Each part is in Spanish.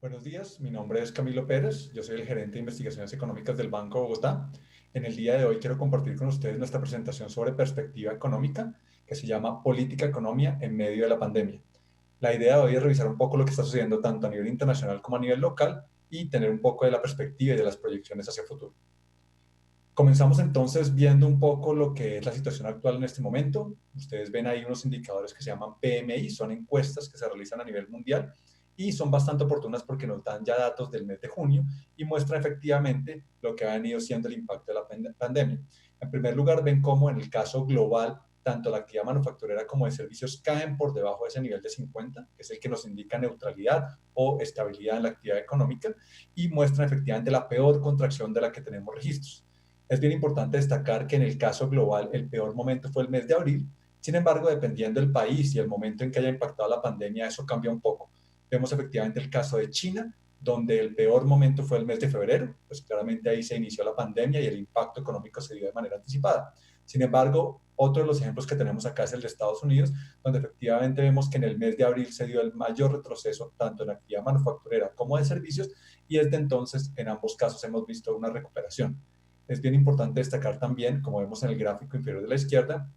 Buenos días, mi nombre es Camilo Pérez, yo soy el gerente de investigaciones económicas del Banco de Bogotá. En el día de hoy quiero compartir con ustedes nuestra presentación sobre perspectiva económica, que se llama Política Economía en medio de la pandemia. La idea de hoy es revisar un poco lo que está sucediendo tanto a nivel internacional como a nivel local y tener un poco de la perspectiva y de las proyecciones hacia el futuro. Comenzamos entonces viendo un poco lo que es la situación actual en este momento. Ustedes ven ahí unos indicadores que se llaman PMI, son encuestas que se realizan a nivel mundial y son bastante oportunas porque nos dan ya datos del mes de junio y muestran efectivamente lo que ha venido siendo el impacto de la pandemia. En primer lugar, ven cómo en el caso global, tanto la actividad manufacturera como de servicios caen por debajo de ese nivel de 50, que es el que nos indica neutralidad o estabilidad en la actividad económica, y muestran efectivamente la peor contracción de la que tenemos registros. Es bien importante destacar que en el caso global el peor momento fue el mes de abril. Sin embargo, dependiendo del país y el momento en que haya impactado la pandemia, eso cambia un poco. Vemos efectivamente el caso de China, donde el peor momento fue el mes de febrero, pues claramente ahí se inició la pandemia y el impacto económico se dio de manera anticipada. Sin embargo, otro de los ejemplos que tenemos acá es el de Estados Unidos, donde efectivamente vemos que en el mes de abril se dio el mayor retroceso tanto en actividad manufacturera como de servicios y desde entonces en ambos casos hemos visto una recuperación. Es bien importante destacar también, como vemos en el gráfico inferior de la izquierda,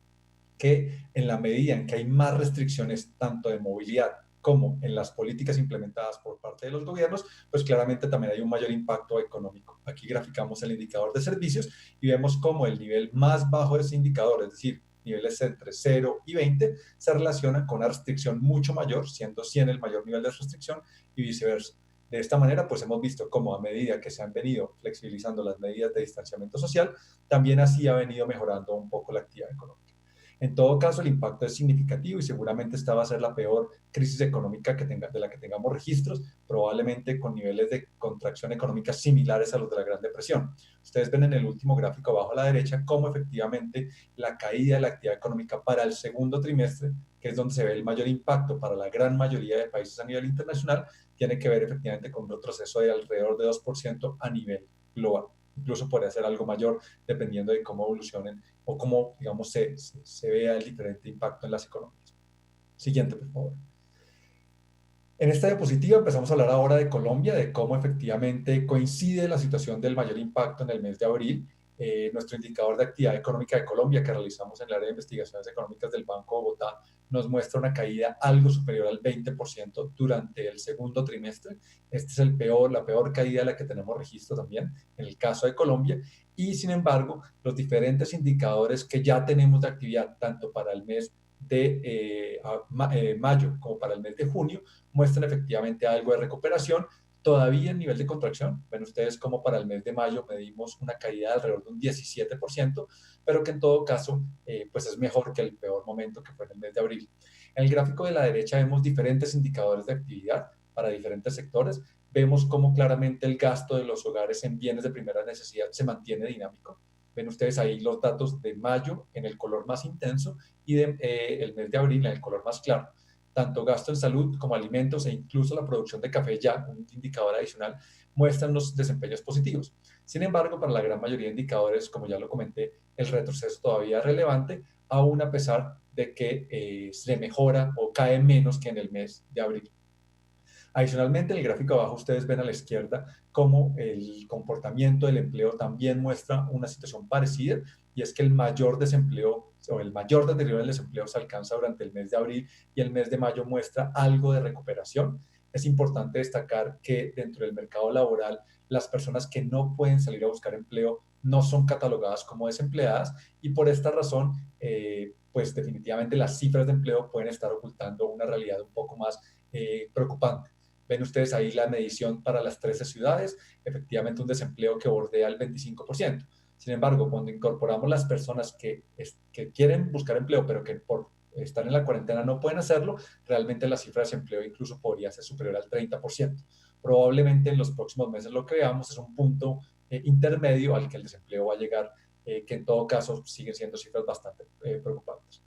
que en la medida en que hay más restricciones tanto de movilidad como en las políticas implementadas por parte de los gobiernos, pues claramente también hay un mayor impacto económico. Aquí graficamos el indicador de servicios y vemos cómo el nivel más bajo de ese indicador, es decir, niveles entre 0 y 20, se relaciona con una restricción mucho mayor, siendo 100 el mayor nivel de restricción y viceversa. De esta manera, pues hemos visto cómo a medida que se han venido flexibilizando las medidas de distanciamiento social, también así ha venido mejorando un poco la actividad económica. En todo caso, el impacto es significativo y seguramente esta va a ser la peor crisis económica de la que tengamos registros, probablemente con niveles de contracción económica similares a los de la Gran Depresión. Ustedes ven en el último gráfico abajo a la derecha cómo efectivamente la caída de la actividad económica para el segundo trimestre, que es donde se ve el mayor impacto para la gran mayoría de países a nivel internacional, tiene que ver efectivamente con un retroceso de alrededor de 2% a nivel global. Incluso podría ser algo mayor dependiendo de cómo evolucionen o cómo, digamos, se vea el diferente impacto en las economías. Siguiente, por favor. En esta diapositiva empezamos a hablar ahora de Colombia, de cómo efectivamente coincide la situación del mayor impacto en el mes de abril. Nuestro indicador de actividad económica de Colombia que realizamos en el área de investigaciones económicas del Banco de Bogotá nos muestra una caída algo superior al 20% durante el segundo trimestre. Este es la peor caída de la que tenemos registro también en el caso de Colombia. Y sin embargo, los diferentes indicadores que ya tenemos de actividad, tanto para el mes de mayo como para el mes de junio, muestran efectivamente algo de recuperación, todavía en nivel de contracción. Ven ustedes como para el mes de mayo medimos una caída de alrededor de un 17%, pero que en todo caso pues es mejor que el peor momento que fue en el mes de abril. En el gráfico de la derecha vemos diferentes indicadores de actividad para diferentes sectores. Vemos cómo claramente el gasto de los hogares en bienes de primera necesidad se mantiene dinámico. Ven ustedes ahí los datos de mayo en el color más intenso y de, el mes de abril en el color más claro. Tanto gasto en salud como alimentos e incluso la producción de café, ya un indicador adicional, muestran los desempeños positivos. Sin embargo, para la gran mayoría de indicadores, como ya lo comenté, el retroceso todavía es relevante, aún a pesar de que se mejora o cae menos que en el mes de abril. Adicionalmente, en el gráfico abajo ustedes ven a la izquierda cómo el comportamiento del empleo también muestra una situación parecida, y es que el mayor desempleo o el mayor deterioro del desempleo se alcanza durante el mes de abril y el mes de mayo muestra algo de recuperación. Es importante destacar que dentro del mercado laboral las personas que no pueden salir a buscar empleo no son catalogadas como desempleadas y por esta razón pues definitivamente las cifras de empleo pueden estar ocultando una realidad un poco más preocupante. Ven ustedes ahí la medición para las 13 ciudades, efectivamente un desempleo que bordea el 25%. Sin embargo, cuando incorporamos las personas que quieren buscar empleo, pero que por estar en la cuarentena no pueden hacerlo, realmente la cifra de desempleo incluso podría ser superior al 30%. Probablemente en los próximos meses lo que veamos es un punto intermedio al que el desempleo va a llegar, que en todo caso siguen siendo cifras bastante preocupantes.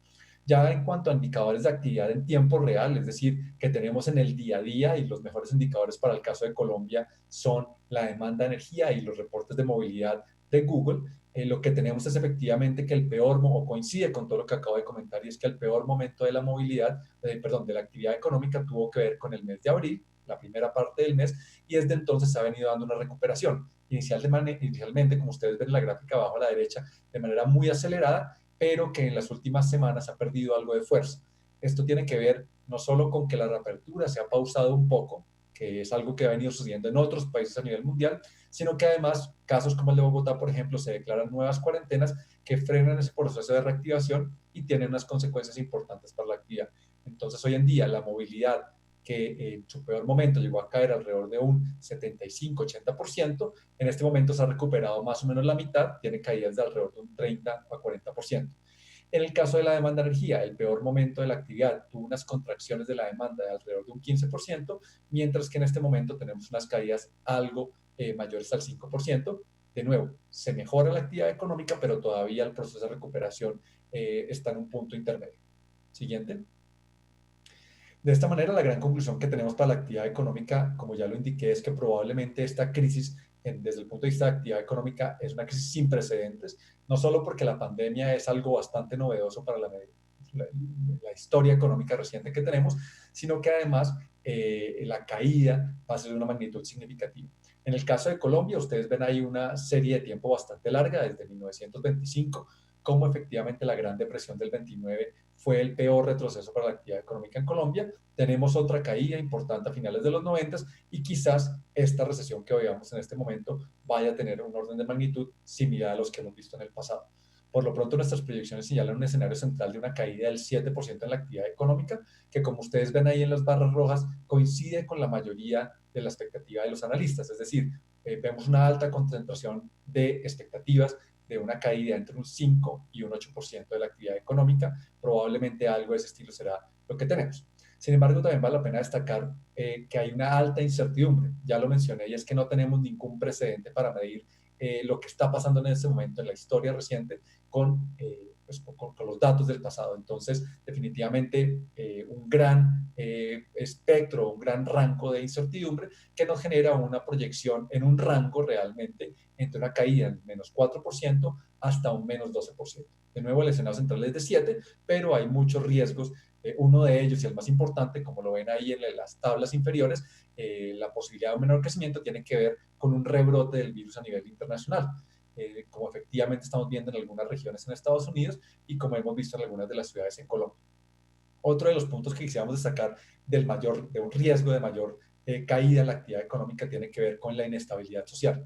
Ya en cuanto a indicadores de actividad en tiempo real, es decir, que tenemos en el día a día y los mejores indicadores para el caso de Colombia son la demanda de energía y los reportes de movilidad de Google, lo que tenemos es efectivamente que el peor, o coincide con todo lo que acabo de comentar, y es que el peor momento de la movilidad, perdón, de la actividad económica tuvo que ver con el mes de abril, la primera parte del mes, y desde entonces se ha venido dando una recuperación. Inicialmente, como ustedes ven en la gráfica abajo a la derecha, de manera muy acelerada, pero que en las últimas semanas ha perdido algo de fuerza. Esto tiene que ver no solo con que la reapertura se ha pausado un poco, que es algo que ha venido sucediendo en otros países a nivel mundial, sino que además casos como el de Bogotá, por ejemplo, se declaran nuevas cuarentenas que frenan ese proceso de reactivación y tienen unas consecuencias importantes para la actividad. Entonces, hoy en día, la movilidad que en su peor momento llegó a caer alrededor de un 75-80%, en este momento se ha recuperado más o menos la mitad, tiene caídas de alrededor de un 30 a 40%. En el caso de la demanda de energía, el peor momento de la actividad tuvo unas contracciones de la demanda de alrededor de un 15%, mientras que en este momento tenemos unas caídas algo mayores al 5%. De nuevo, se mejora la actividad económica, pero todavía el proceso de recuperación está en un punto intermedio. Siguiente. De esta manera, la gran conclusión que tenemos para la actividad económica, como ya lo indiqué, es que probablemente esta crisis, desde el punto de vista de actividad económica, es una crisis sin precedentes, no solo porque la pandemia es algo bastante novedoso para la historia económica reciente que tenemos, sino que además la caída va a ser de una magnitud significativa. En el caso de Colombia, ustedes ven ahí una serie de tiempo bastante larga, desde 1925, cómo efectivamente la Gran Depresión del 29 fue el peor retroceso para la actividad económica en Colombia. Tenemos otra caída importante a finales de los 90 y quizás esta recesión que veamos en este momento vaya a tener un orden de magnitud similar a los que hemos visto en el pasado. Por lo pronto, nuestras proyecciones señalan un escenario central de una caída del 7% en la actividad económica, que como ustedes ven ahí en las barras rojas, coincide con la mayoría de la expectativa de los analistas. Es decir, vemos una alta concentración de expectativas de una caída entre un 5 y un 8% de la actividad económica. Probablemente algo de ese estilo será lo que tenemos. Sin embargo, también vale la pena destacar que hay una alta incertidumbre. Ya lo mencioné, y es que no tenemos ningún precedente para medir lo que está pasando en este momento en la historia reciente con los datos del pasado. Entonces, definitivamente un gran espectro, un gran rango de incertidumbre que nos genera una proyección en un rango realmente entre una caída en menos 4% hasta un menos 12%. De nuevo, el escenario central es de 7, pero hay muchos riesgos. Uno de ellos, y el más importante, como lo ven ahí en las tablas inferiores, la posibilidad de un menor crecimiento tiene que ver con un rebrote del virus a nivel internacional, como efectivamente estamos viendo en algunas regiones en Estados Unidos y como hemos visto en algunas de las ciudades en Colombia. Otro de los puntos que quisiéramos destacar de un riesgo de mayor caída en la actividad económica tiene que ver con la inestabilidad social.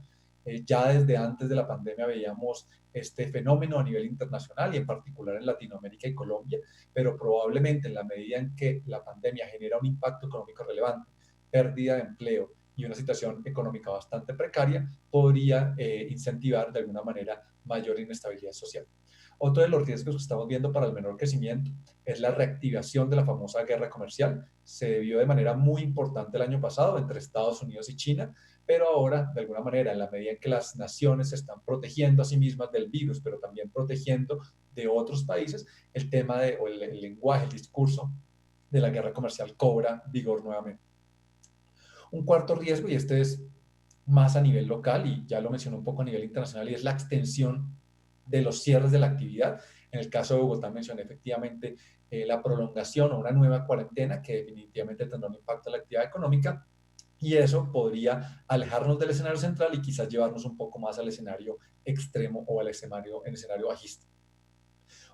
Ya desde antes de la pandemia veíamos este fenómeno a nivel internacional y en particular en Latinoamérica y Colombia, pero probablemente en la medida en que la pandemia genera un impacto económico relevante, pérdida de empleo y una situación económica bastante precaria, podría incentivar de alguna manera mayor inestabilidad social. Otro de los riesgos que estamos viendo para el menor crecimiento es la reactivación de la famosa guerra comercial. Se vio de manera muy importante el año pasado entre Estados Unidos y China, pero ahora, de alguna manera, en la medida en que las naciones se están protegiendo a sí mismas del virus, pero también protegiendo de otros países, el tema o el lenguaje, el discurso de la guerra comercial cobra vigor nuevamente. Un cuarto riesgo, y este es más a nivel local, y ya lo mencioné un poco a nivel internacional, y es la extensión de los cierres de la actividad. En el caso de Bogotá mencioné efectivamente la prolongación o una nueva cuarentena que definitivamente tendrá un impacto en la actividad económica, y eso podría alejarnos del escenario central y quizás llevarnos un poco más al escenario extremo o al escenario bajista.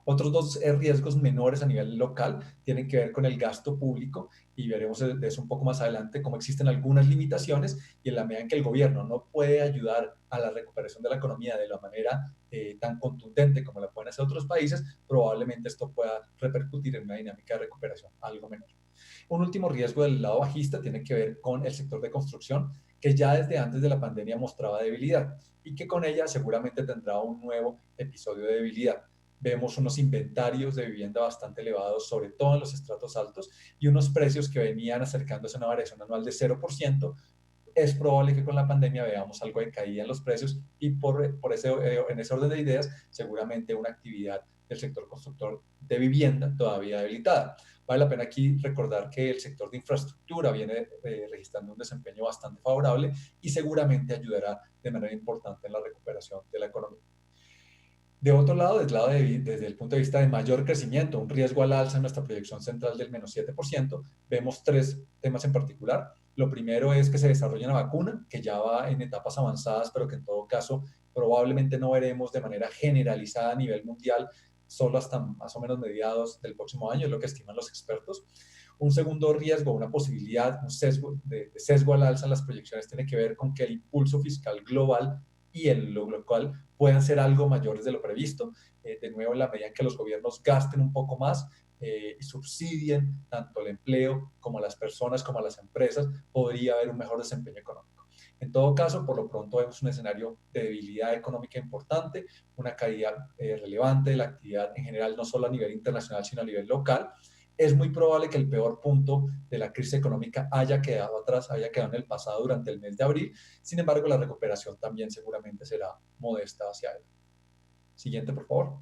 Otros dos riesgos menores a nivel local tienen que ver con el gasto público y veremos de eso un poco más adelante cómo existen algunas limitaciones y en la medida en que el gobierno no puede ayudar a la recuperación de la economía de la manera tan contundente como la pueden hacer otros países, probablemente esto pueda repercutir en una dinámica de recuperación algo menor. Un último riesgo del lado bajista tiene que ver con el sector de construcción, que ya desde antes de la pandemia mostraba debilidad y que con ella seguramente tendrá un nuevo episodio de debilidad. Vemos unos inventarios de vivienda bastante elevados, sobre todo en los estratos altos, y unos precios que venían acercándose a una variación anual de 0%. Es probable que con la pandemia veamos algo de caída en los precios y en ese orden de ideas, seguramente una actividad del sector constructor de vivienda todavía debilitada. Vale la pena aquí recordar que el sector de infraestructura viene registrando un desempeño bastante favorable y seguramente ayudará de manera importante en la recuperación de la economía. De otro lado, desde el punto de vista de mayor crecimiento, un riesgo al alza en nuestra proyección central del menos 7%, vemos tres temas en particular. Lo primero es que se desarrolle una vacuna que ya va en etapas avanzadas, pero que en todo caso probablemente no veremos de manera generalizada a nivel mundial, solo hasta más o menos mediados del próximo año, es lo que estiman los expertos. Un segundo riesgo, una posibilidad, un sesgo, de sesgo al alza en las proyecciones tiene que ver con que el impulso fiscal global y el local puedan ser algo mayores de lo previsto. De nuevo, en la medida en que los gobiernos gasten un poco más y subsidien tanto el empleo como a las personas como a las empresas, podría haber un mejor desempeño económico. En todo caso, por lo pronto vemos un escenario de debilidad económica importante, una caída relevante de la actividad en general, no solo a nivel internacional, sino a nivel local. Es muy probable que el peor punto de la crisis económica haya quedado atrás, haya quedado en el pasado durante el mes de abril. Sin embargo, la recuperación también seguramente será modesta hacia él. Siguiente, por favor.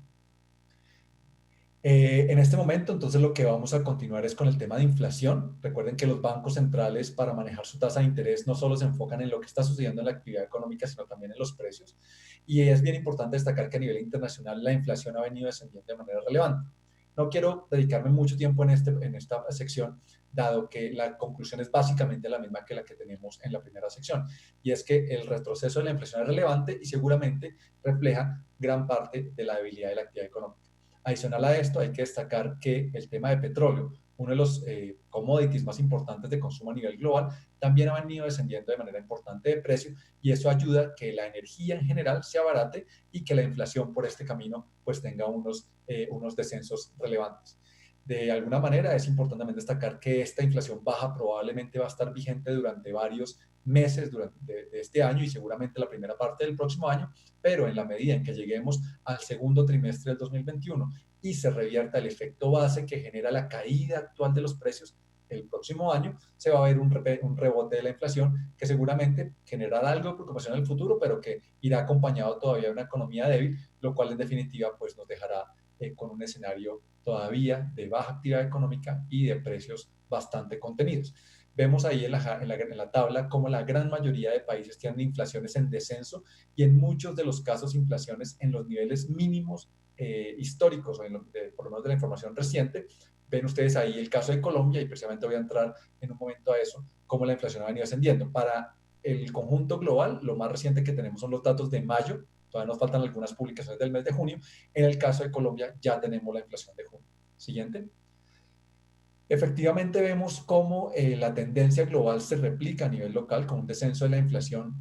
En este momento, entonces, lo que vamos a continuar es con el tema de inflación. Recuerden que los bancos centrales, para manejar su tasa de interés, no solo se enfocan en lo que está sucediendo en la actividad económica, sino también en los precios. Y es bien importante destacar que a nivel internacional la inflación ha venido descendiendo de manera relevante. No quiero dedicarme mucho tiempo en esta sección, dado que la conclusión es básicamente la misma que la que tenemos en la primera sección, y es que el retroceso de la inflación es relevante y seguramente refleja gran parte de la debilidad de la actividad económica. Adicional a esto, hay que destacar que el tema de petróleo, uno de los commodities más importantes de consumo a nivel global, también ha venido descendiendo de manera importante de precio y eso ayuda a que la energía en general se abarate y que la inflación por este camino pues tenga unos descensos relevantes. De alguna manera es importante también destacar que esta inflación baja probablemente va a estar vigente durante varios meses de este año y seguramente la primera parte del próximo año, pero en la medida en que lleguemos al segundo trimestre del 2021 y se revierta el efecto base que genera la caída actual de los precios, el próximo año se va a ver un rebote de la inflación que seguramente generará algo de preocupación en el futuro, pero que irá acompañado todavía de una economía débil, lo cual en definitiva pues nos dejará con un escenario todavía de baja actividad económica y de precios bastante contenidos. Vemos ahí en la tabla cómo la gran mayoría de países tienen inflaciones en descenso y en muchos de los casos inflaciones en los niveles mínimos históricos, o por lo menos de la información reciente. Ven ustedes ahí el caso de Colombia y precisamente voy a entrar en un momento a eso, cómo la inflación ha venido ascendiendo. Para el conjunto global, lo más reciente que tenemos son los datos de mayo, todavía nos faltan algunas publicaciones del mes de junio. En el caso de Colombia ya tenemos la inflación de junio. Siguiente. Efectivamente vemos cómo la tendencia global se replica a nivel local con un descenso de la inflación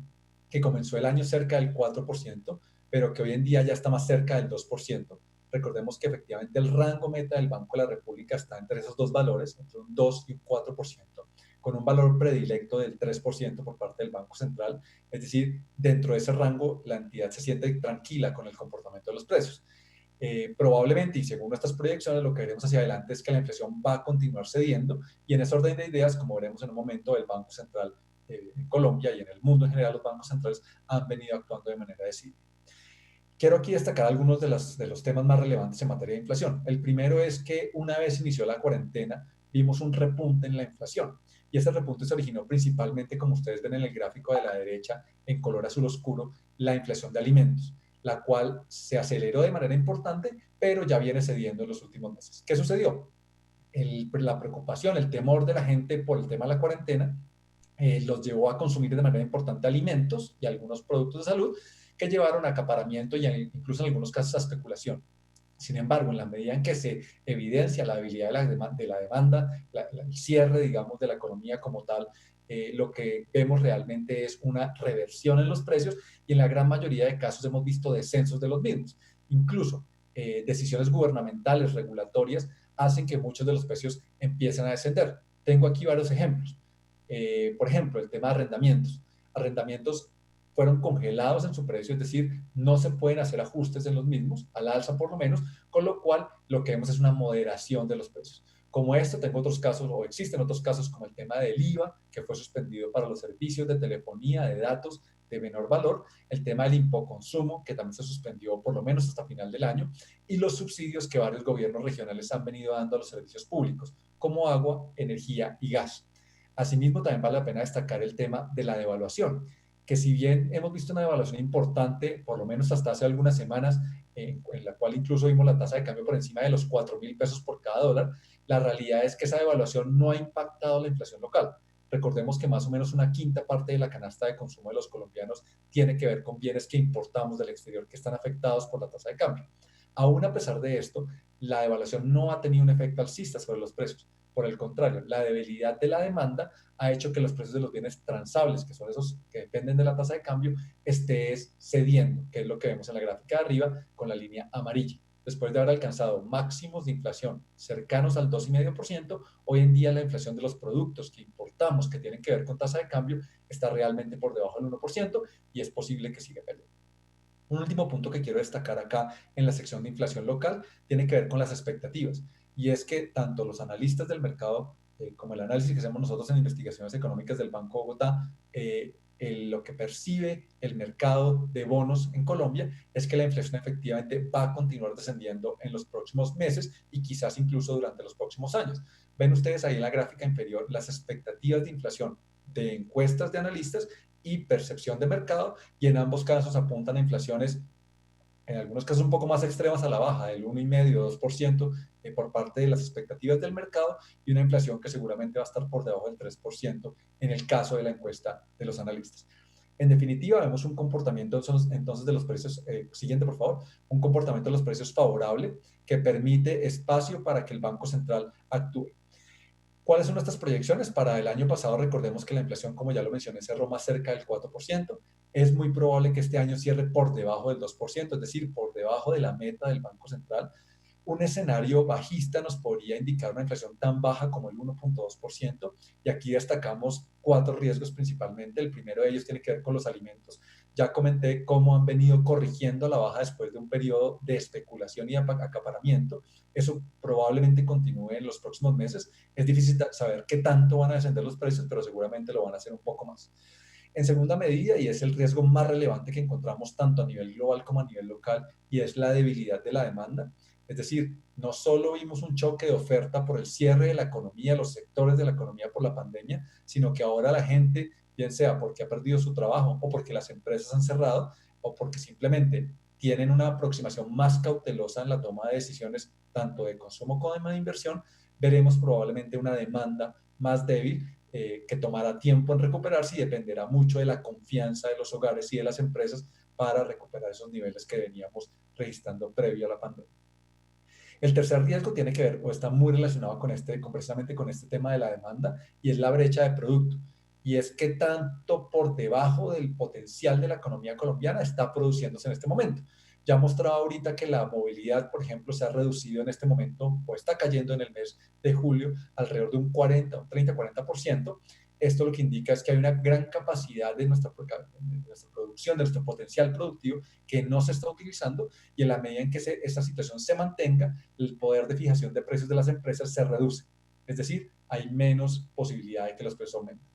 que comenzó el año cerca del 4%, pero que hoy en día ya está más cerca del 2%. Recordemos que efectivamente el rango meta del Banco de la República está entre esos dos valores, entre un 2 y un 4%, con un valor predilecto del 3% por parte del Banco Central. Es decir, dentro de ese rango la entidad se siente tranquila con el comportamiento de los precios. Probablemente, y según nuestras proyecciones, lo que veremos hacia adelante es que la inflación va a continuar cediendo y en ese orden de ideas, como veremos en un momento, el Banco Central en Colombia y en el mundo en general, los bancos centrales han venido actuando de manera decidida. Quiero aquí destacar algunos de los temas más relevantes en materia de inflación. El primero es que una vez inició la cuarentena, vimos un repunte en la inflación. Y ese repunte se originó principalmente, como ustedes ven en el gráfico de la derecha, en color azul oscuro, la inflación de alimentos, la cual se aceleró de manera importante, pero ya viene cediendo en los últimos meses. ¿Qué sucedió? La preocupación, el temor de la gente por el tema de la cuarentena los llevó a consumir de manera importante alimentos y algunos productos de salud que llevaron a acaparamiento y incluso en algunos casos a especulación. Sin embargo, en la medida en que se evidencia la debilidad de la demanda, el cierre, digamos, de la economía como tal, lo que vemos realmente es una reversión en los precios y en la gran mayoría de casos hemos visto descensos de los mismos. Incluso decisiones gubernamentales, regulatorias, hacen que muchos de los precios empiecen a descender. Tengo aquí varios ejemplos. Por ejemplo, el tema de arrendamientos. Arrendamientos fueron congelados en su precio, es decir, no se pueden hacer ajustes en los mismos, al alza por lo menos, con lo cual lo que vemos es una moderación de los precios. Como esto, tengo otros casos, o existen otros casos, como el tema del IVA, que fue suspendido para los servicios de telefonía, de datos de menor valor, el tema del impoconsumo, que también se suspendió por lo menos hasta final del año, y los subsidios que varios gobiernos regionales han venido dando a los servicios públicos, como agua, energía y gas. Asimismo, también vale la pena destacar el tema de la devaluación, que si bien hemos visto una devaluación importante, por lo menos hasta hace algunas semanas, en la cual incluso vimos la tasa de cambio por encima de los 4.000 pesos por cada dólar, la realidad es que esa devaluación no ha impactado la inflación local. Recordemos que más o menos una quinta parte de la canasta de consumo de los colombianos tiene que ver con bienes que importamos del exterior que están afectados por la tasa de cambio. Aún a pesar de esto, la devaluación no ha tenido un efecto alcista sobre los precios. Por el contrario, la debilidad de la demanda ha hecho que los precios de los bienes transables, que son esos que dependen de la tasa de cambio, estés cediendo, que es lo que vemos en la gráfica de arriba con la línea amarilla. Después de haber alcanzado máximos de inflación cercanos al 2,5%, hoy en día la inflación de los productos que importamos que tienen que ver con tasa de cambio está realmente por debajo del 1% y es posible que siga cayendo. Un último punto que quiero destacar acá en la sección de inflación local tiene que ver con las expectativas. Y es que tanto los analistas del mercado como el análisis que hacemos nosotros en investigaciones económicas del Banco de Bogotá, lo que percibe el mercado de bonos en Colombia es que la inflación efectivamente va a continuar descendiendo en los próximos meses y quizás incluso durante los próximos años. Ven ustedes ahí en la gráfica inferior las expectativas de inflación de encuestas de analistas y percepción de mercado, y en ambos casos apuntan a inflaciones, en algunos casos un poco más extremas a la baja, del 1,5, 2% por parte de las expectativas del mercado, y una inflación que seguramente va a estar por debajo del 3% en el caso de la encuesta de los analistas. En definitiva, vemos un comportamiento entonces de los precios, siguiente por favor, un comportamiento de los precios favorable que permite espacio para que el Banco Central actúe. ¿Cuáles son nuestras proyecciones? Para el año pasado, recordemos que la inflación, como ya lo mencioné, cerró más cerca del 4%. Es muy probable que este año cierre por debajo del 2%, es decir, por debajo de la meta del Banco Central. Un escenario bajista nos podría indicar una inflación tan baja como el 1,2%, y aquí destacamos cuatro riesgos principalmente. El primero de ellos tiene que ver con los alimentos. Ya comenté cómo han venido corrigiendo la baja después de un periodo de especulación y acaparamiento. Eso probablemente continúe en los próximos meses. Es difícil saber qué tanto van a descender los precios, pero seguramente lo van a hacer un poco más. En segunda medida, y es el riesgo más relevante que encontramos tanto a nivel global como a nivel local, y es la debilidad de la demanda. Es decir, no solo vimos un choque de oferta por el cierre de la economía, los sectores de la economía por la pandemia, sino que ahora la gente, bien sea porque ha perdido su trabajo o porque las empresas han cerrado o porque simplemente tienen una aproximación más cautelosa en la toma de decisiones tanto de consumo como de inversión, veremos probablemente una demanda más débil que tomará tiempo en recuperarse y dependerá mucho de la confianza de los hogares y de las empresas para recuperar esos niveles que veníamos registrando previo a la pandemia. El tercer riesgo tiene que ver o está muy relacionado precisamente con este tema de la demanda, y es la brecha de producto. Y es que tanto por debajo del potencial de la economía colombiana está produciéndose en este momento. Ya mostraba ahorita que la movilidad, por ejemplo, se ha reducido en este momento o está cayendo en el mes de julio alrededor de un 40, un 30-40%. Esto lo que indica es que hay una gran capacidad de nuestra producción, de nuestro potencial productivo que no se está utilizando, y en la medida en que esta situación se mantenga, el poder de fijación de precios de las empresas se reduce. Es decir, hay menos posibilidad de que los precios aumenten.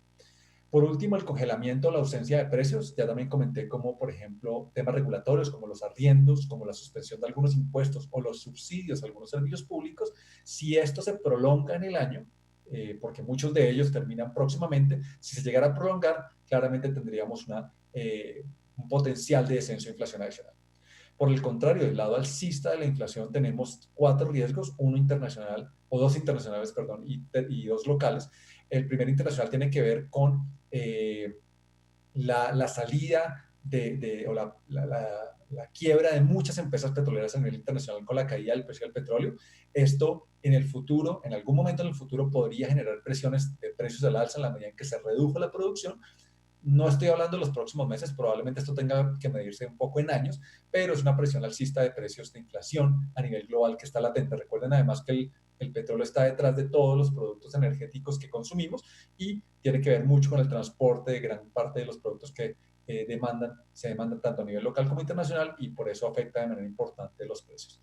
Por último, el congelamiento, la ausencia de precios. Ya también comenté como, por ejemplo, temas regulatorios como los arriendos, como la suspensión de algunos impuestos o los subsidios a algunos servicios públicos. Si esto se prolonga en el año, porque muchos de ellos terminan próximamente, si se llegara a prolongar, claramente tendríamos un potencial de descenso de inflación adicional. Por el contrario, del lado alcista de la inflación tenemos cuatro riesgos, uno internacional, o dos internacionales, perdón, y dos locales. El primer internacional tiene que ver con la salida o la quiebra de muchas empresas petroleras a nivel internacional con la caída del precio del petróleo. Esto en el futuro, en algún momento en el futuro, podría generar presiones de precios al alza en la medida en que se redujo la producción. No estoy hablando de los próximos meses, probablemente esto tenga que medirse un poco en años, pero es una presión alcista de precios de inflación a nivel global que está latente. Recuerden además que el petróleo está detrás de todos los productos energéticos que consumimos y tiene que ver mucho con el transporte de gran parte de los productos que se demandan tanto a nivel local como internacional, y por eso afecta de manera importante los precios.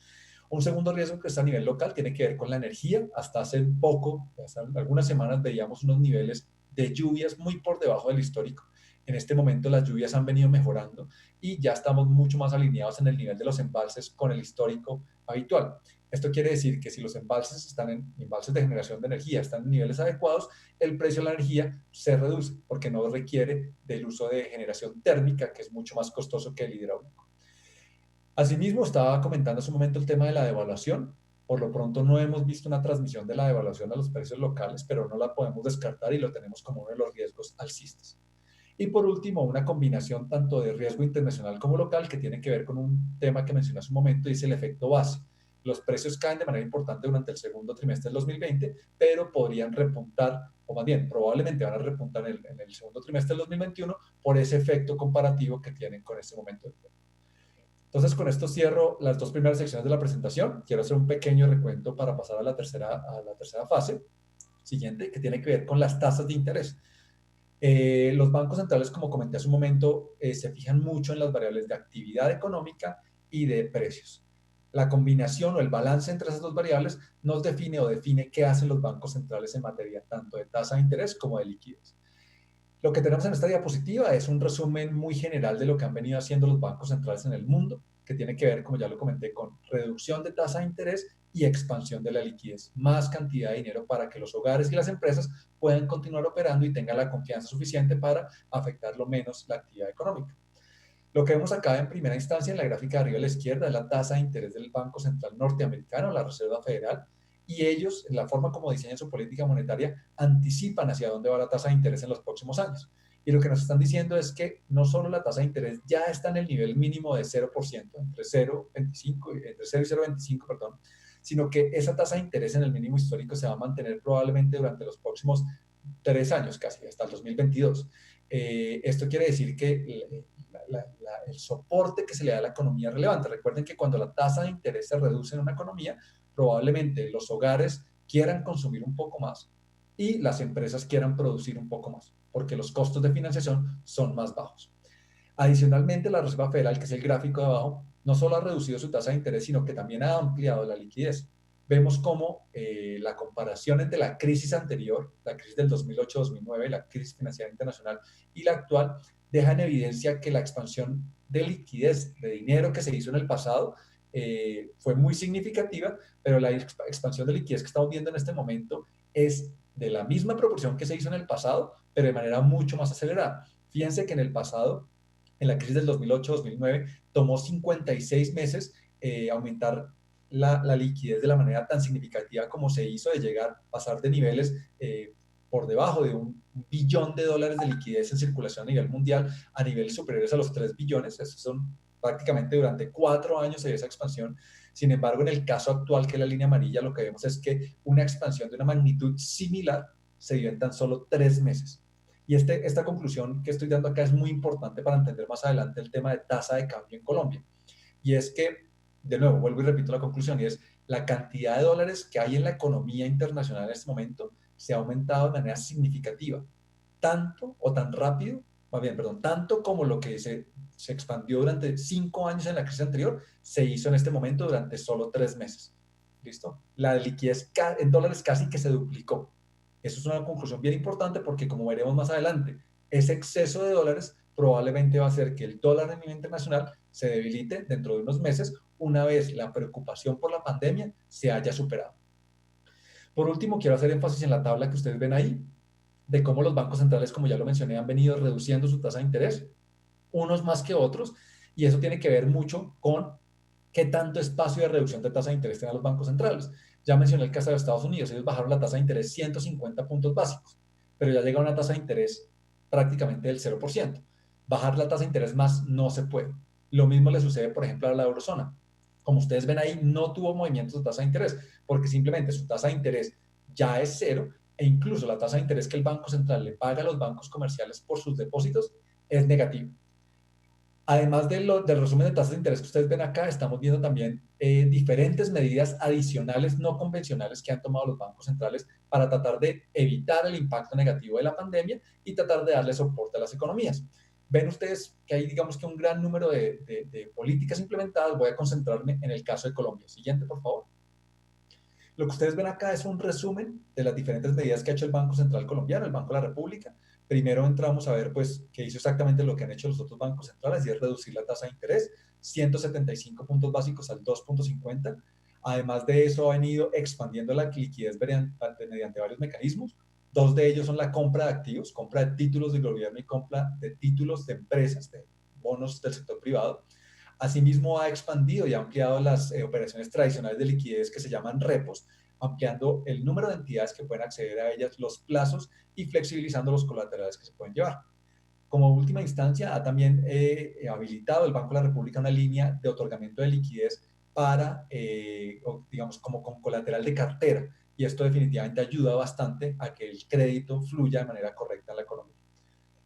Un segundo riesgo que está a nivel local tiene que ver con la energía. Hasta hace poco, hasta algunas semanas, veíamos unos niveles de lluvias muy por debajo del histórico. En este momento las lluvias han venido mejorando y ya estamos mucho más alineados en el nivel de los embalses con el histórico habitual. Esto quiere decir que si los embalses embalses de generación de energía están en niveles adecuados, el precio de la energía se reduce porque no requiere del uso de generación térmica, que es mucho más costoso que el hidráulico. Asimismo, estaba comentando hace un momento el tema de la devaluación. Por lo pronto no hemos visto una transmisión de la devaluación a los precios locales, pero no la podemos descartar y lo tenemos como uno de los riesgos alcistas. Y por último, una combinación tanto de riesgo internacional como local que tiene que ver con un tema que mencioné hace un momento, y es el efecto base. Los precios caen de manera importante durante el segundo trimestre del 2020, pero podrían repuntar, o más bien, probablemente van a repuntar en el segundo trimestre del 2021 por ese efecto comparativo que tienen con este momento. Entonces, con esto cierro las dos primeras secciones de la presentación. Quiero hacer un pequeño recuento para pasar a la tercera fase, siguiente, que tiene que ver con las tasas de interés. Los bancos centrales, como comenté hace un momento, se fijan mucho en las variables de actividad económica y de precios. La combinación o el balance entre esas dos variables nos define o define qué hacen los bancos centrales en materia tanto de tasa de interés como de liquidez. Lo que tenemos en esta diapositiva es un resumen muy general de lo que han venido haciendo los bancos centrales en el mundo, que tiene que ver, como ya lo comenté, con reducción de tasa de interés y expansión de la liquidez, más cantidad de dinero para que los hogares y las empresas puedan continuar operando y tengan la confianza suficiente para afectar lo menos la actividad económica. Lo que vemos acá en primera instancia en la gráfica de arriba a la izquierda es la tasa de interés del Banco Central norteamericano, la Reserva Federal, y ellos, en la forma como diseñan su política monetaria, anticipan hacia dónde va la tasa de interés en los próximos años. Y lo que nos están diciendo es que no solo la tasa de interés ya está en el nivel mínimo de 0%, entre 0,25 entre 0 y 0,25, perdón, sino que esa tasa de interés en el mínimo histórico se va a mantener probablemente durante los próximos 3 años casi, hasta el 2022. Esto quiere decir que el soporte que se le da a la economía es relevante. Recuerden que cuando la tasa de interés se reduce en una economía, probablemente los hogares quieran consumir un poco más y las empresas quieran producir un poco más, porque los costos de financiación son más bajos. Adicionalmente, la Reserva Federal, que es el gráfico de abajo, no solo ha reducido su tasa de interés, sino que también ha ampliado la liquidez. Vemos cómo la comparación entre la crisis anterior, la crisis del 2008-2009, la crisis financiera internacional y la actual, deja en evidencia que la expansión de liquidez, de dinero que se hizo en el pasado, fue muy significativa, pero la expansión de liquidez que estamos viendo en este momento es de la misma proporción que se hizo en el pasado, pero de manera mucho más acelerada. Fíjense que en el pasado, en la crisis del 2008-2009, tomó 56 meses aumentar la liquidez de la manera tan significativa como se hizo, de llegar, pasar de niveles por debajo de un billón de dólares de liquidez en circulación a nivel mundial a niveles superiores a los 3 billones. Esos son prácticamente durante 4 años de esa expansión. Sin embargo, en el caso actual, que es la línea amarilla, lo que vemos es que una expansión de una magnitud similar se dio en tan solo 3 meses. Y esta conclusión que estoy dando acá es muy importante para entender más adelante el tema de tasa de cambio en Colombia. Y es que, de nuevo, vuelvo y repito la conclusión, y es la cantidad de dólares que hay en la economía internacional en este momento se ha aumentado de manera significativa, tanto o tan rápido, más bien, perdón, tanto como lo que se expandió durante 5 años en la crisis anterior, se hizo en este momento durante solo 3 meses. ¿Listo? La liquidez en dólares casi que se duplicó. Eso es una conclusión bien importante porque, como veremos más adelante, ese exceso de dólares probablemente va a hacer que el dólar a nivel internacional se debilite dentro de unos meses una vez la preocupación por la pandemia se haya superado. Por último, quiero hacer énfasis en la tabla que ustedes ven ahí, de cómo los bancos centrales, como ya lo mencioné, han venido reduciendo su tasa de interés, unos más que otros, y eso tiene que ver mucho con qué tanto espacio de reducción de tasa de interés tienen los bancos centrales. Ya mencioné el caso de Estados Unidos, ellos bajaron la tasa de interés 150 puntos básicos, pero ya llega a una tasa de interés prácticamente del 0%. Bajar la tasa de interés más no se puede. Lo mismo le sucede, por ejemplo, a la eurozona. Como ustedes ven ahí, no tuvo movimientos de tasa de interés, porque simplemente su tasa de interés ya es cero, e incluso la tasa de interés que el Banco Central le paga a los bancos comerciales por sus depósitos es negativa. Además del resumen de tasas de interés que ustedes ven acá, estamos viendo también diferentes medidas adicionales no convencionales que han tomado los bancos centrales para tratar de evitar el impacto negativo de la pandemia y tratar de darle soporte a las economías. Ven ustedes que hay, digamos que un gran número de políticas implementadas. Voy a concentrarme en el caso de Colombia. Siguiente, por favor. Lo que ustedes ven acá es un resumen de las diferentes medidas que ha hecho el Banco Central Colombiano, el Banco de la República. Primero entramos a ver, pues, que hizo exactamente lo que han hecho los otros bancos centrales, y es reducir la tasa de interés, 175 puntos básicos al 2,50. Además de eso, ha venido expandiendo la liquidez mediante varios mecanismos. Dos de ellos son la compra de activos, compra de títulos del gobierno y compra de títulos de empresas, de bonos del sector privado. Asimismo, ha expandido y ha ampliado las operaciones tradicionales de liquidez que se llaman repos, ampliando el número de entidades que pueden acceder a ellas, los plazos y flexibilizando los colaterales que se pueden llevar. Como última instancia, ha también habilitado el Banco de la República una línea de otorgamiento de liquidez para, digamos, como con colateral de cartera. Y esto definitivamente ayuda bastante a que el crédito fluya de manera correcta en la economía.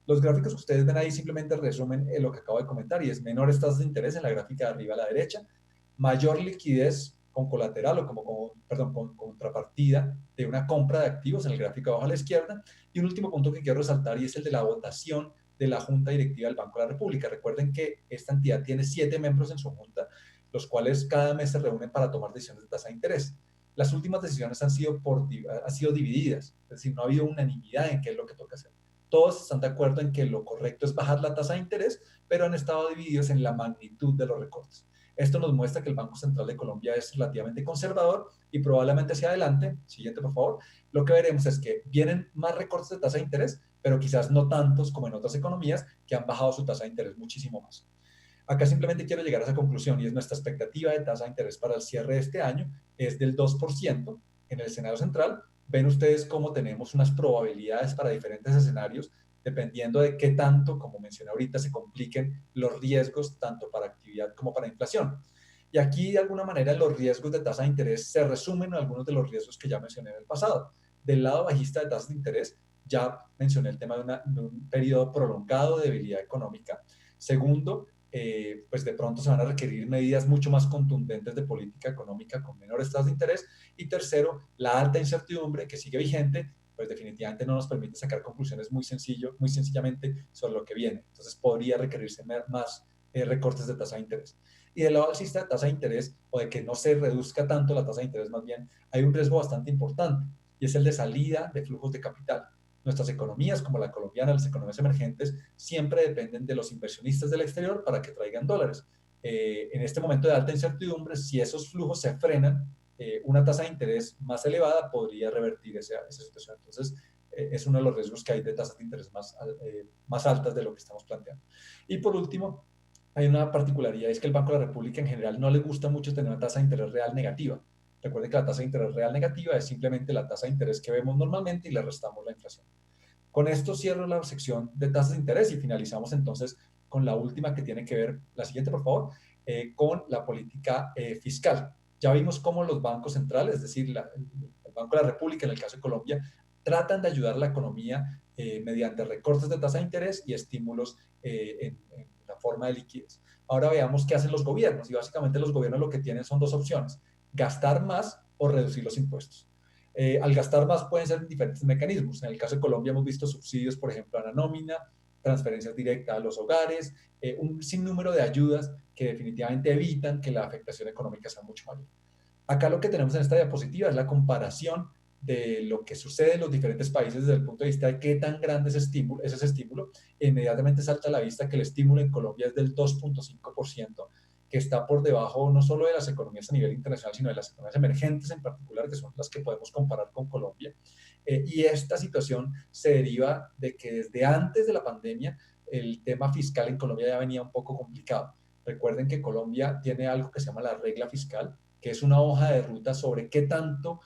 Los gráficos que ustedes ven ahí simplemente resumen lo que acabo de comentar y es menores tasas de interés en la gráfica de arriba a la derecha, mayor liquidez con colateral o perdón, con contrapartida de una compra de activos en el gráfico abajo a la izquierda. Y un último punto que quiero resaltar y es el de la votación de la Junta Directiva del Banco de la República. Recuerden que esta entidad tiene 7 miembros en su junta, los cuales cada mes se reúnen para tomar decisiones de tasa de interés. Las últimas decisiones han sido divididas, es decir, no ha habido unanimidad en qué es lo que toca hacer. Todos están de acuerdo en que lo correcto es bajar la tasa de interés, pero han estado divididos en la magnitud de los recortes. Esto nos muestra que el Banco Central de Colombia es relativamente conservador y probablemente hacia adelante, siguiente por favor, lo que veremos es que vienen más recortes de tasa de interés, pero quizás no tantos como en otras economías que han bajado su tasa de interés muchísimo más. Acá simplemente quiero llegar a esa conclusión y es nuestra expectativa de tasa de interés para el cierre de este año es del 2% en el escenario central. Ven ustedes cómo tenemos unas probabilidades para diferentes escenarios dependiendo de qué tanto, como mencioné ahorita, se compliquen los riesgos tanto para actividad como para inflación. Y aquí, de alguna manera, los riesgos de tasa de interés se resumen en algunos de los riesgos que ya mencioné en el pasado. Del lado bajista de tasas de interés, ya mencioné el tema de un periodo prolongado de debilidad económica. Segundo, pues de pronto se van a requerir medidas mucho más contundentes de política económica con menores tasas de interés. Y tercero, la alta incertidumbre que sigue vigente, pues definitivamente no nos permite sacar conclusiones muy sencillamente sobre lo que viene. Entonces podría requerirse más recortes de tasa de interés. Y del lado alcista de tasa de interés, o de que no se reduzca tanto la tasa de interés, más bien, hay un riesgo bastante importante, y es el de salida de flujos de capital. Nuestras economías, como la colombiana, las economías emergentes, siempre dependen de los inversionistas del exterior para que traigan dólares. En este momento de alta incertidumbre, si esos flujos se frenan, una tasa de interés más elevada podría revertir esa situación. Entonces, es uno de los riesgos que hay de tasas de interés más altas de lo que estamos planteando. Y por último, hay una particularidad, es que el Banco de la República en general no le gusta mucho tener una tasa de interés real negativa. Recuerden que la tasa de interés real negativa es simplemente la tasa de interés que vemos normalmente y le restamos la inflación. Con esto cierro la sección de tasas de interés y finalizamos entonces con la última que tiene que ver, la siguiente por favor, con la política fiscal. Ya vimos cómo los bancos centrales, es decir, el Banco de la República en el caso de Colombia, tratan de ayudar a la economía mediante recortes de tasa de interés y estímulos en la forma de liquidez. Ahora veamos qué hacen los gobiernos y básicamente los gobiernos lo que tienen son dos opciones, gastar más o reducir los impuestos. Al gastar más pueden ser diferentes mecanismos. En el caso de Colombia hemos visto subsidios, por ejemplo, a la nómina, transferencias directas a los hogares, un sinnúmero de ayudas que definitivamente evitan que la afectación económica sea mucho mayor. Acá lo que tenemos en esta diapositiva es la comparación de lo que sucede en los diferentes países desde el punto de vista de qué tan grande es ese estímulo. Inmediatamente salta a la vista que el estímulo en Colombia es del 2.5%, que está por debajo no solo de las economías a nivel internacional, sino de las economías emergentes en particular, que son las que podemos comparar con Colombia. Y esta situación se deriva de que desde antes de la pandemia el tema fiscal en Colombia ya venía un poco complicado. Recuerden que Colombia tiene algo que se llama la regla fiscal, que es una hoja de ruta sobre qué tanto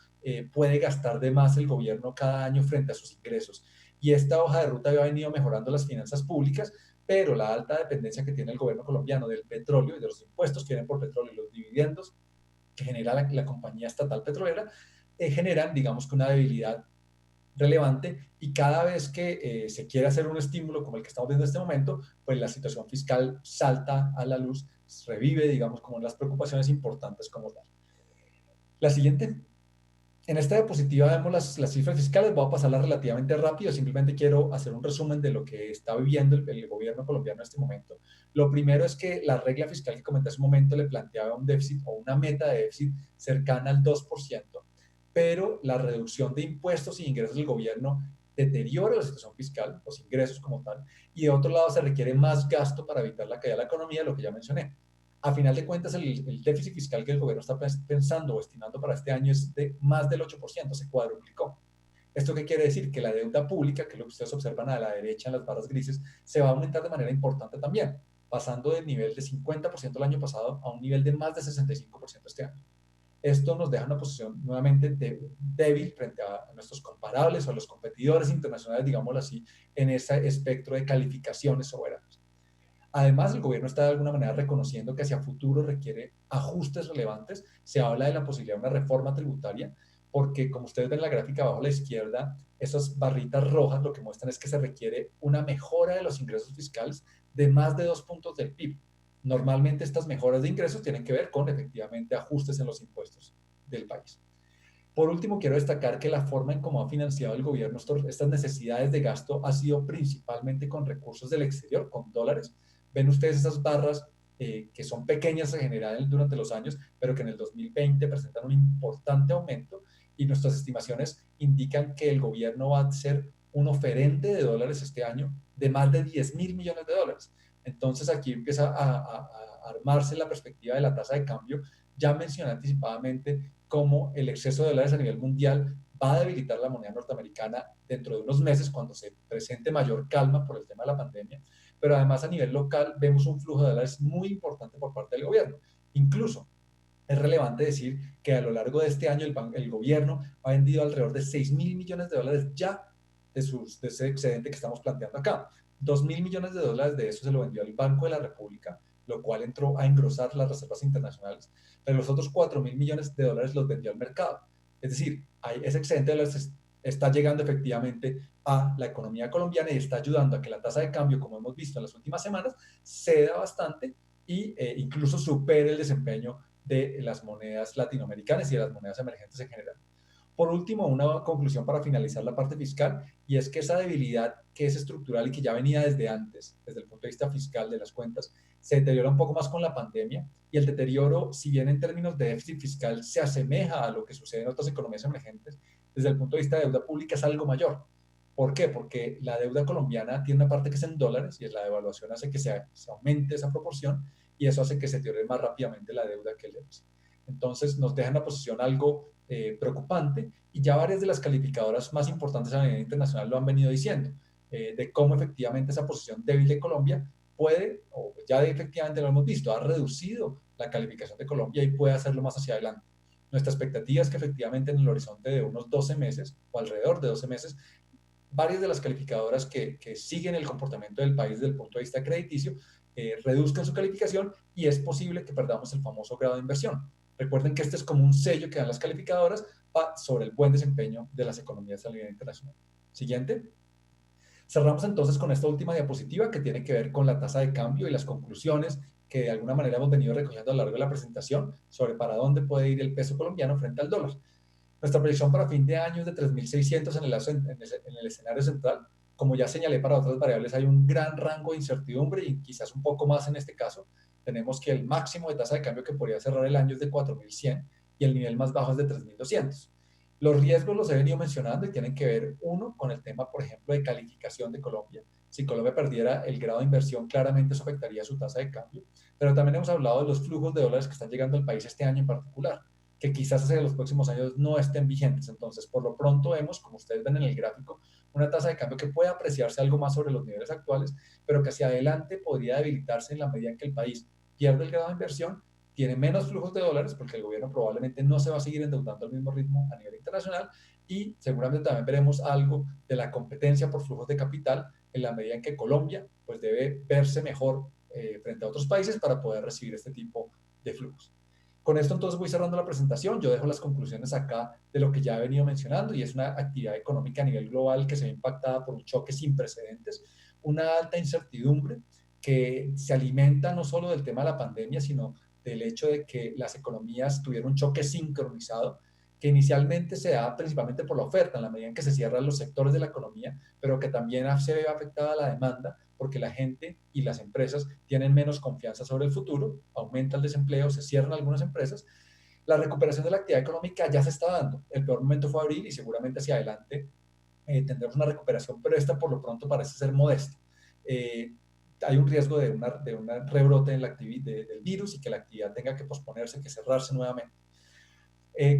puede gastar de más el gobierno cada año frente a sus ingresos. Y esta hoja de ruta ha venido mejorando las finanzas públicas, pero la alta dependencia que tiene el gobierno colombiano del petróleo y de los impuestos que vienen por petróleo y los dividendos que genera la compañía estatal petrolera, generan, digamos que una debilidad relevante y cada vez que se quiere hacer un estímulo como el que estamos viendo en este momento, pues la situación fiscal salta a la luz, revive, digamos, como las preocupaciones importantes como tal. La siguiente. En esta diapositiva vemos las cifras fiscales, voy a pasarlas relativamente rápido, simplemente quiero hacer un resumen de lo que está viviendo el gobierno colombiano en este momento. Lo primero es que la regla fiscal que comenté hace un momento le planteaba un déficit o una meta de déficit cercana al 2%, pero la reducción de impuestos y ingresos del gobierno deteriora la situación fiscal, los ingresos como tal, y de otro lado se requiere más gasto para evitar la caída de la economía, lo que ya mencioné. A final de cuentas, el déficit fiscal que el gobierno está pensando o estimando para este año es de más del 8%, se cuadruplicó. ¿Esto qué quiere decir? Que la deuda pública, que es lo que ustedes observan a la derecha en las barras grises, se va a aumentar de manera importante también. pasando del nivel de 50% el año pasado a un nivel de más de 65% este año. Esto nos deja una posición nuevamente débil frente a nuestros comparables o a los competidores internacionales, digámoslo así, en ese espectro de calificaciones soberanas. Además, el gobierno está de alguna manera reconociendo que hacia futuro requiere ajustes relevantes. Se habla de la posibilidad de una reforma tributaria, porque como ustedes ven en la gráfica abajo a la izquierda, esas barritas rojas lo que muestran es que se requiere una mejora de los ingresos fiscales de más de 2 puntos del PIB. Normalmente estas mejoras de ingresos tienen que ver con efectivamente ajustes en los impuestos del país. Por último, quiero destacar que la forma en cómo ha financiado el gobierno estas necesidades de gasto ha sido principalmente con recursos del exterior, con dólares. Ven ustedes esas barras que son pequeñas en general durante los años, pero que en el 2020 presentan un importante aumento y nuestras estimaciones indican que el gobierno va a ser un oferente de dólares este año de más de 10.000 millones de dólares. Entonces aquí empieza a armarse la perspectiva de la tasa de cambio. Ya mencioné anticipadamente cómo el exceso de dólares a nivel mundial va a debilitar la moneda norteamericana dentro de unos meses cuando se presente mayor calma por el tema de la pandemia, pero además a nivel local vemos un flujo de dólares muy importante por parte del gobierno. Incluso es relevante decir que a lo largo de este año el gobierno ha vendido alrededor de 6.000 millones de dólares ya de ese excedente que estamos planteando acá. 2.000 millones de dólares de eso se lo vendió al Banco de la República, lo cual entró a engrosar las reservas internacionales, pero los otros 4.000 millones de dólares los vendió al mercado. Es decir, ese excedente de dólares está llegando efectivamente a la economía colombiana y está ayudando a que la tasa de cambio, como hemos visto en las últimas semanas, ceda bastante e incluso supere el desempeño de las monedas latinoamericanas y de las monedas emergentes en general. Por último, una conclusión para finalizar la parte fiscal, y es que esa debilidad que es estructural y que ya venía desde antes, desde el punto de vista fiscal de las cuentas, se deteriora un poco más con la pandemia, y el deterioro, si bien en términos de déficit fiscal se asemeja a lo que sucede en otras economías emergentes, desde el punto de vista de deuda pública es algo mayor. ¿Por qué? Porque la deuda colombiana tiene una parte que es en dólares y es la devaluación hace que se aumente esa proporción y eso hace que se deteriore más rápidamente la deuda que el déficit. Entonces nos deja en una posición algo preocupante y ya varias de las calificadoras más importantes a nivel internacional lo han venido diciendo, de cómo efectivamente esa posición débil de Colombia puede, o ya efectivamente lo hemos visto, ha reducido la calificación de Colombia y puede hacerlo más hacia adelante. Nuestra expectativa es que efectivamente en el horizonte de unos 12 meses o alrededor de 12 meses varias de las calificadoras que siguen el comportamiento del país desde el punto de vista crediticio reduzcan su calificación y es posible que perdamos el famoso grado de inversión. Recuerden que este es como un sello que dan las calificadoras sobre el buen desempeño de las economías a nivel internacional. Siguiente. Cerramos entonces con esta última diapositiva que tiene que ver con la tasa de cambio y las conclusiones que de alguna manera hemos venido recogiendo a lo largo de la presentación sobre para dónde puede ir el peso colombiano frente al dólar. Nuestra proyección para fin de año es de 3.600 en el escenario central. Como ya señalé para otras variables, hay un gran rango de incertidumbre y quizás un poco más en este caso. Tenemos que el máximo de tasa de cambio que podría cerrar el año es de 4.100 y el nivel más bajo es de 3.200. Los riesgos los he venido mencionando y tienen que ver, uno, con el tema, por ejemplo, de calificación de Colombia. Si Colombia perdiera el grado de inversión, claramente eso afectaría su tasa de cambio. Pero también hemos hablado de los flujos de dólares que están llegando al país este año en particular, que quizás hacia los próximos años no estén vigentes. Entonces, por lo pronto vemos, como ustedes ven en el gráfico, una tasa de cambio que puede apreciarse algo más sobre los niveles actuales, pero que hacia adelante podría debilitarse en la medida en que el país pierde el grado de inversión, tiene menos flujos de dólares, porque el gobierno probablemente no se va a seguir endeudando al mismo ritmo a nivel internacional, y seguramente también veremos algo de la competencia por flujos de capital en la medida en que Colombia pues debe verse mejor frente a otros países para poder recibir este tipo de flujos. Con esto entonces voy cerrando la presentación. Yo dejo las conclusiones acá de lo que ya he venido mencionando y es una actividad económica a nivel global que se ve impactada por un choque sin precedentes, una alta incertidumbre que se alimenta no solo del tema de la pandemia, sino del hecho de que las economías tuvieron un choque sincronizado que inicialmente se da principalmente por la oferta, en la medida en que se cierran los sectores de la economía, pero que también se ve afectada la demanda porque la gente y las empresas tienen menos confianza sobre el futuro, aumenta el desempleo, se cierran algunas empresas. La recuperación de la actividad económica ya se está dando. El peor momento fue abril y seguramente hacia adelante tendremos una recuperación, pero esta por lo pronto parece ser modesta. Hay un riesgo de un rebrote en la del virus y que la actividad tenga que posponerse, que cerrarse nuevamente.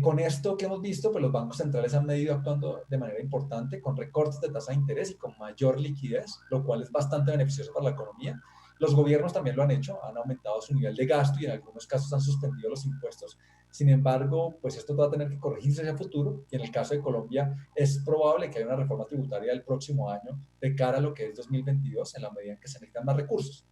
Con esto que hemos visto, pues los bancos centrales han medido actuando de manera importante con recortes de tasa de interés y con mayor liquidez, lo cual es bastante beneficioso para la economía. Los gobiernos también lo han hecho, han aumentado su nivel de gasto y en algunos casos han suspendido los impuestos. Sin embargo, pues esto va a tener que corregirse hacia el futuro y en el caso de Colombia es probable que haya una reforma tributaria el próximo año de cara a lo que es 2022 en la medida en que se necesitan más recursos.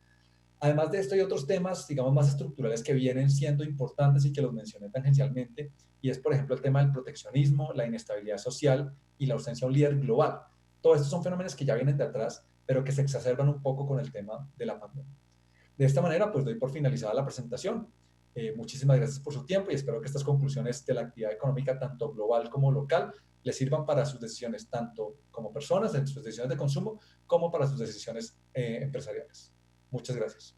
Además de esto hay otros temas, digamos, más estructurales que vienen siendo importantes y que los mencioné tangencialmente, y es, por ejemplo, el tema del proteccionismo, la inestabilidad social y la ausencia de un líder global. Todos estos son fenómenos que ya vienen de atrás, pero que se exacerban un poco con el tema de la pandemia. De esta manera, pues doy por finalizada la presentación. Muchísimas gracias por su tiempo y espero que estas conclusiones de la actividad económica, tanto global como local, les sirvan para sus decisiones, tanto como personas, en sus decisiones de consumo, como para sus decisiones empresariales. Muchas gracias.